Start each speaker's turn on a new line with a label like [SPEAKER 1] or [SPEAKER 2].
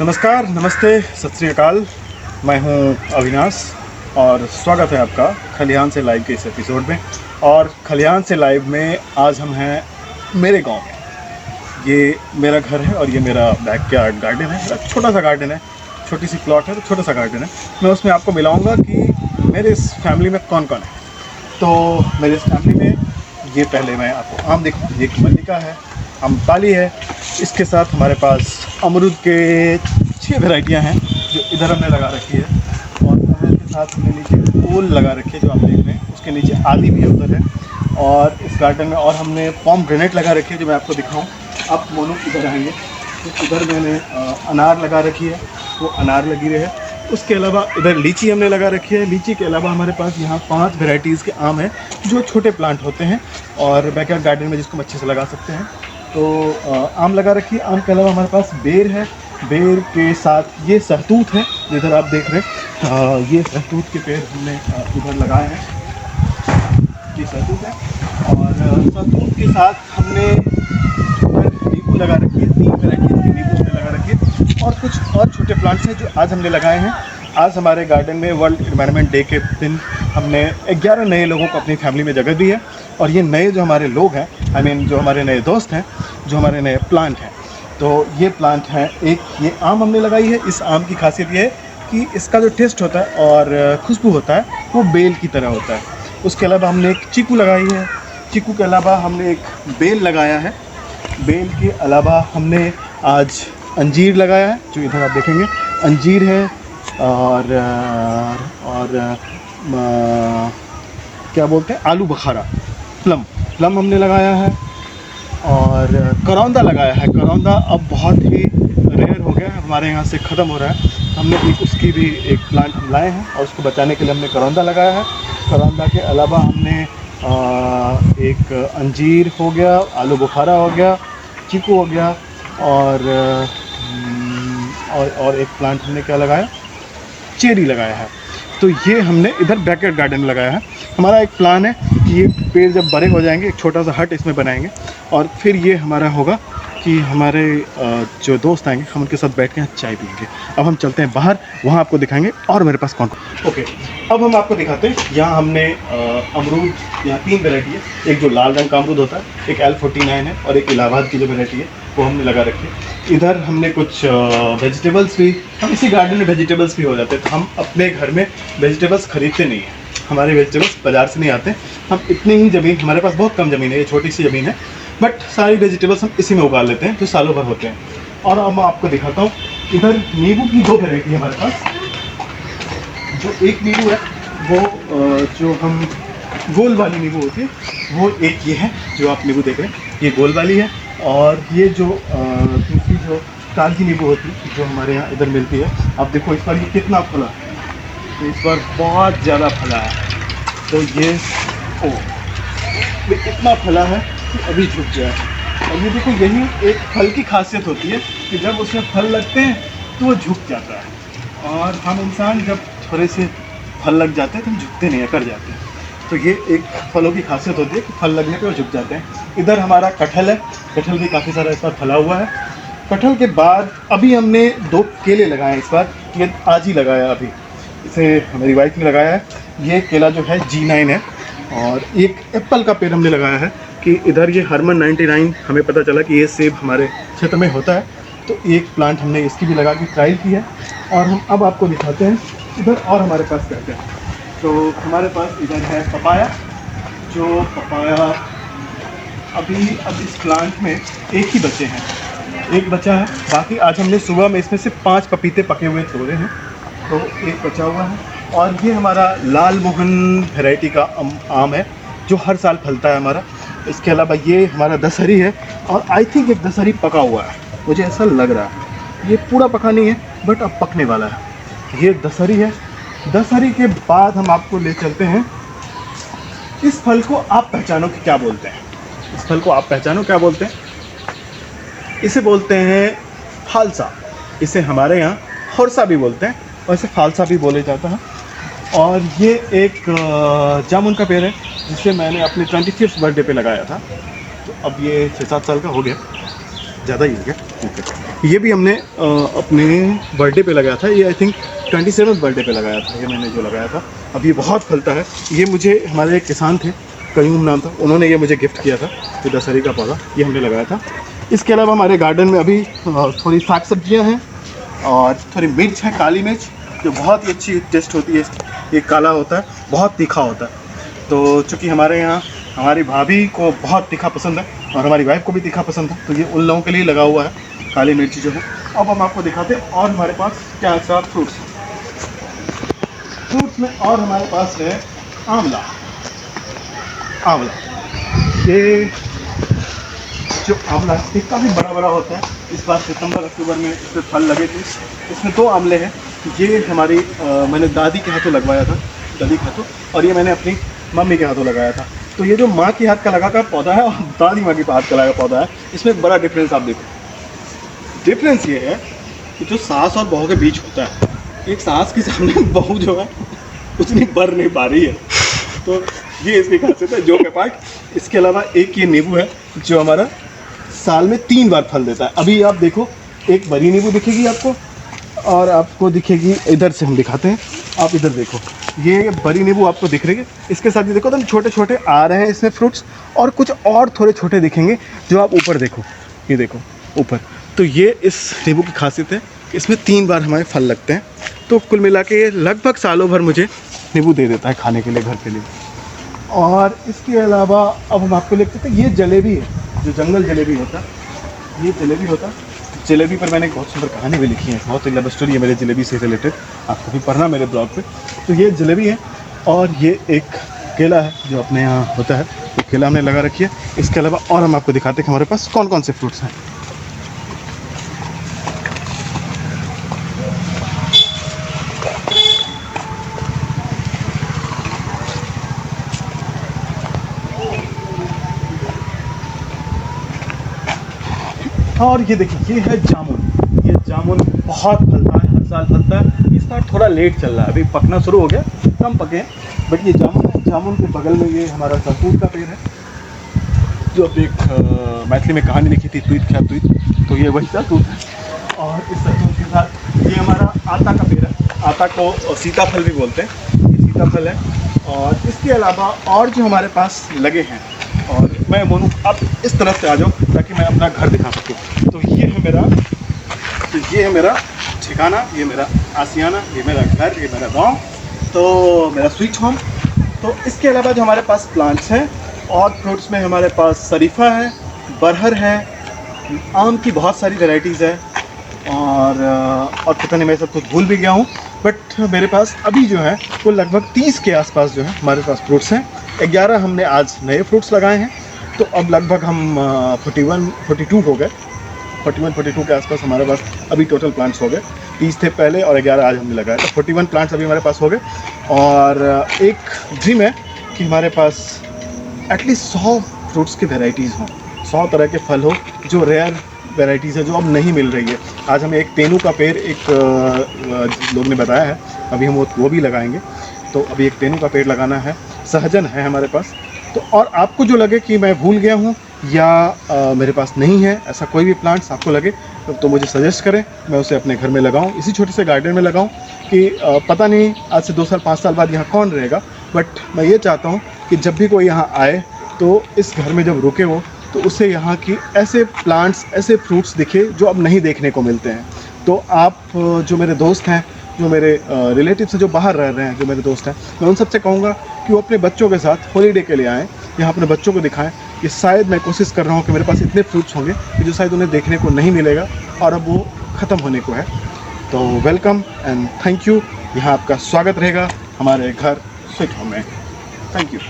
[SPEAKER 1] नमस्कार, नमस्ते, सत श्री अकाल। मैं हूं अविनाश और स्वागत है आपका खलिहान से लाइव के इस एपिसोड में। और खलिहान से लाइव में आज हम हैं मेरे गांव में। ये मेरा घर है और ये मेरा बैकयार्ड गार्डन है। मेरा छोटा सा गार्डन है, छोटी सी प्लॉट है, तो छोटा सा गार्डन है। मैं उसमें आपको मिलाऊंगा कि मेरे इस फैमिली में कौन कौन है। तो मेरे इस फैमिली में ये पहले मैं आपको आम दिखाऊँ। ये मल्लिका है, आम्रपाली है। इसके साथ हमारे पास अमरूद के 6 वैरायटियाँ हैं जो इधर हमने लगा रखी है। और अमरूद के साथ हमने नीचे ओल लगा रखी है जो आप देख रहे हैं। उसके नीचे आदि भी उधर है। और इस गार्डन में और हमने पोमेग्रेनेट लगा रखी है जो मैं आपको दिखाऊं। आप मोनू इधर आएंगे तो इधर मैंने अनार लगा रखी है, वो अनार लगी रही है। उसके अलावा इधर लीची हमने लगा रखी है। लीची के अलावा हमारे पास यहाँ 5 वैरायटीज़ के आम हैं जो छोटे प्लांट होते हैं और बैकयार्ड गार्डन में जिसको हम अच्छे से लगा सकते हैं। तो आम लगा रखी है। आम के अलावा हमारे पास बेर है। बेर के साथ ये सहतूत है जिधर आप देख रहे हैं। ये सहतूत के पेड़ हमने इधर लगाए हैं। ये सहतूत है। और सहतूत के साथ हमने नींबू लगा रखी है। 3 वैरायटी की नींबू हमने लगा रखी है। और कुछ और छोटे प्लांट्स हैं जो आज हमने लगाए हैं। आज हमारे गार्डन में वर्ल्ड एनवायरनमेंट डे के दिन हमने 11 नए लोगों को अपनी फैमिली में जगह दी है। और ये नए जो हमारे लोग हैं, जो हमारे नए दोस्त हैं, जो हमारे नए प्लांट हैं, तो ये प्लांट हैं। एक ये आम हमने लगाई है। इस आम की खासियत ये है कि इसका जो टेस्ट होता है और खुशबू होता है वो बेल की तरह होता है। उसके अलावा हमने एक चीकू लगाई है। चीकू के अलावा हमने एक बेल लगाया है। बेल के अलावा हमने आज अंजीर लगाया है जो इधर आप देखेंगे। अंजीर है। और क्या बोलते हैं, आलू बुखारा, प्लम हमने लगाया है। और करौंदा लगाया है। करौंदा अब बहुत ही रेयर हो गया है, हमारे यहाँ से ख़त्म हो रहा है। हमने उसकी भी एक प्लांट हम लाए हैं और उसको बचाने के लिए हमने करौंदा लगाया है। करौंदा के अलावा हमने एक अंजीर हो गया, आलू बुखारा हो गया, चीकू हो गया। और एक प्लांट हमने क्या लगाया, चेरी लगाया है। तो ये हमने इधर बैकयार्ड गार्डन में लगाया है। हमारा एक प्लान है कि ये पेड़ जब बड़े हो जाएंगे एक छोटा सा हट इसमें बनाएंगे और फिर ये हमारा होगा कि हमारे जो दोस्त आएंगे हम उनके साथ बैठ के चाय पियेंगे। अब हम चलते हैं बाहर, वहाँ आपको दिखाएंगे और मेरे पास कौन कौन। ओके, अब हम आपको दिखाते हैं। यहाँ हमने अमरूद, यहाँ 3 वैरायटी है। एक जो लाल रंग का अमरूद होता है, एक L49 है और एक इलाहाबाद की जो वैरायटी है वो हमने लगा रखी है। इधर हमने कुछ वेजिटेबल्स भी, हम इसी गार्डन में वेजिटेबल्स भी हो जाते हैं। तो हम अपने घर में वेजिटेबल्स खरीदते नहीं हैं। हमारे वेजिटेबल्स बाज़ार से नहीं आते। हम इतनी ही ज़मीन, हमारे पास बहुत कम ज़मीन है, ये छोटी सी ज़मीन है, बट सारी वेजिटेबल्स हम इसी में उगा लेते हैं जो सालों भर होते हैं। और अब मैं आपको दिखाता हूँ। इधर नींबू की 2 वैरायटी है हमारे पास। जो एक नींबू है वो जो हम गोल वाली नींबू होती है वो एक ये है जो आप नींबू देख रहे हैं, ये गोल वाली है। और ये जो दूसरी जो कागजी नींबू होती है जो हमारे यहाँ इधर मिलती है, आप देखो इस बार ये कितना फला है। तो इस बार बहुत ज़्यादा फला है। तो ये इतना फला है कि अभी झुक गया है। और ये देखो, यही एक फल की खासियत होती है कि जब उसमें फल लगते हैं तो वो झुक जाता है। और हम इंसान जब थोड़े से फल लग जाते हैं तो हम झुकते नहीं हैं, कर जाते हैं। तो ये एक फलों की खासियत होती है कि फल लगने पे वो झुक जाते हैं। इधर हमारा कटहल है। कटहल भी काफ़ी सारा इस बार फला हुआ है। कटहल के बाद अभी हमने 2 केले लगाए हैं इस बार। ये आज ही लगाया, अभी इसे मेरी वाइफ ने लगाया है। ये केला जो है G9 है। और एक एप्पल का पेड़ हमने लगाया है कि इधर ये हरमन 99 हमें पता चला कि ये सेब हमारे क्षेत्र में होता है। तो एक प्लांट हमने इसकी भी लगा के ट्राई की है। और हम अब आपको दिखाते हैं इधर और हमारे पास क्या क्या है। तो हमारे पास इधर है पपाया। जो पपाया अब इस प्लांट में एक ही बच्चे हैं, एक बचा है। बाकी आज हमने सुबह में इसमें से 5 पपीते पके हुए तोड़े हैं, तो एक बचा हुआ है। और ये हमारा लाल मोहन वैरायटी का आम है जो हर साल फलता है हमारा। इसके अलावा ये हमारा दशहरी है और आई थिंक एक दशहरी पका हुआ है, मुझे ऐसा लग रहा है। ये पूरा पका नहीं है बट अब पकने वाला है। ये दशहरी है। दशहरी के बाद हम आपको ले चलते हैं। इस फल को आप पहचानो कि क्या बोलते हैं। इस फल को आप पहचानो क्या बोलते हैं। इसे बोलते हैं फालसा। इसे हमारे यहाँ होरसा भी बोलते हैं और इसे फालसा भी बोले जाता है। और ये एक जामुन का पेड़ है जिसे मैंने अपने 25th बर्थडे पे लगाया था। तो अब ये 6-7 साल का हो गया, ज़्यादा ही हो गया। ये भी हमने अपने बर्थडे पे लगाया था। ये आई थिंक 27th बर्थडे पे लगाया था, ये मैंने जो लगाया था। अब ये बहुत फलता है। ये मुझे हमारे एक किसान थे, कयूम नाम था, उन्होंने ये मुझे गिफ्ट किया था। ये दशहरी का पौधा ये हमने लगाया था। इसके अलावा हमारे गार्डन में अभी थोड़ी साग सब्जियाँ हैं और थोड़ी मिर्च है, काली मिर्च, जो बहुत ही अच्छी टेस्ट होती है। ये काला होता है, बहुत तीखा होता है। तो चूँकि हमारे यहाँ हमारी भाभी को बहुत तीखा पसंद है और हमारी वाइफ को भी तीखा पसंद है, तो ये उन लोगों के लिए लगा हुआ है काली मिर्ची जो है। अब हम आपको दिखाते हैं और हमारे पास क्या क्या फ्रूट्स में। और हमारे पास है आंवला। ये जो आंवला है ये काफ़ी बड़ा बड़ा होता है। इस बार सितंबर अक्टूबर में इस पर फल लगे थे। इसमें 2 आंवले हैं। ये हमारी मैंने दादी के हाथों लगवाया था, दादी के हाथों, और ये मैंने अपनी मम्मी के हाथों लगाया था। तो ये जो माँ के हाथ का लगा का पौधा है और दादी माँ के हाथ का लगा पौधा है, इसमें बड़ा डिफरेंस आप देखो। डिफरेंस ये है कि जो सास और बहू के बीच होता है, एक सास के सामने बहू जो है उतनी बढ़ नहीं पा रही है। तो ये इसकी खासियत है, जो के पार्ट। इसके अलावा एक ये नींबू है जो हमारा साल में 3 बार फल देता है। अभी आप देखो, एक बड़ी नींबू दिखेगी आपको और आपको दिखेगी, इधर से हम दिखाते हैं, आप इधर देखो, ये बड़ी नींबू आपको दिख रही है। इसके साथ ये देखो तो छोटे छोटे आ रहे हैं इसमें फ्रूट्स, और कुछ और थोड़े छोटे दिखेंगे जो आप ऊपर देखो, ये देखो ऊपर। तो ये इस नींबू की खासियत है, इसमें 3 बार हमारे फल लगते हैं। तो कुल मिला के ये लगभग सालों भर मुझे नींबू दे देता है खाने के लिए, घर के लिए। और इसके अलावा अब हम आपको लेते हैं, ये जलेबी है, जो जंगल जलेबी होता है, ये जलेबी होता है। जलेबी पर मैंने एक बहुत सुंदर कहानी भी लिखी है, बहुत ही लव स्टोरी है मेरे जलेबी से रिलेटेड, आप कभी पढ़ना मेरे ब्लॉग पे। तो ये जलेबी है और ये एक केला है जो अपने यहाँ होता है, ये केला हमने लगा रखी है। इसके अलावा और हम आपको दिखाते हैं कि हमारे पास कौन कौन से फ्रूट्स हैं। और ये देखिए, ये है जामुन। ये जामुन बहुत फलता है, हर साल फलता है। इस बार थोड़ा लेट चल रहा है, अभी पकना शुरू हो गया, कम पके हैं, बट ये जामुन है। जामुन के बगल में ये हमारा सतूत का पेड़ है, जो अब एक मैथिली में कहानी लिखी थी, तुइत क्या तुइत, तो ये वही सतूत है। और इस सतूत के साथ ये हमारा आता का पेड़ है। आता को सीताफल भी बोलते हैं, ये सीताफल है। और इसके अलावा और जो हमारे पास लगे हैं, और मैं बोलूँ अब इस तरफ से आ जाओ ताकि मैं अपना घर दिखा सकूँ। तो ये है मेरा ठिकाना, ये मेरा आशियाना, ये मेरा घर, ये मेरा गांव, तो मेरा स्वीट होम। तो इसके अलावा जो हमारे पास प्लांट्स हैं और फ्रूट्स में हमारे पास शरीफा है, बरहर है, आम की बहुत सारी वैरायटीज़ है, और पता नहीं मैं सब कुछ भूल भी गया हूँ, बट मेरे पास अभी जो है वो लगभग 30 के आसपास जो है हमारे पास फ्रूट्स हैं। 11 हमने आज नए फ्रूट्स लगाए हैं, तो अब लगभग हम 41-42 हो गए, 41-42 के आसपास हमारे पास अभी टोटल प्लांट्स हो गए। 30 थे पहले और 11 आज हमने लगाया, तो 41 प्लांट्स अभी हमारे पास हो गए। और एक ड्रीम है कि हमारे पास एटलीस्ट 100 फ्रूट्स की वैरायटीज़ हों, 100 तरह के फल हो जो रेयर वैरायटीज़ है, जो अब नहीं मिल रही है। आज हमें एक तेनू का पेड़ एक लोग ने बताया है, अभी हम वो भी लगाएंगे। तो अभी एक तेनू का पेड़ लगाना है, सहजन है हमारे पास। तो और आपको जो लगे कि मैं भूल गया हूँ या मेरे पास नहीं है ऐसा कोई भी प्लांट्स आपको लगे, तो मुझे सजेस्ट करें, मैं उसे अपने घर में लगाऊं, इसी छोटे से गार्डन में लगाऊं। कि पता नहीं आज से 2 साल 5 साल बाद यहाँ कौन रहेगा, बट मैं ये चाहता हूँ कि जब भी कोई यहाँ आए तो इस घर में जब रुके वो, तो उसे यहाँ की ऐसे प्लांट्स, ऐसे फ्रूट्स दिखे जो अब नहीं देखने को मिलते हैं। तो आप जो मेरे दोस्त हैं, जो मेरे रिलेटिव्स हैं जो बाहर रह रहे हैं, जो मेरे दोस्त हैं, मैं उन सबसे कहूँगा कि वो अपने बच्चों के साथ हॉलीडे के लिए आएँ, यहाँ अपने बच्चों को दिखाएं कि शायद मैं कोशिश कर रहा हूँ कि मेरे पास इतने फ्रूट्स होंगे कि जो शायद उन्हें देखने को नहीं मिलेगा और अब वो ख़त्म होने को है। तो वेलकम एंड थैंक यू, यहाँ आपका स्वागत रहेगा हमारे घर स्वीट होम में। Thank you.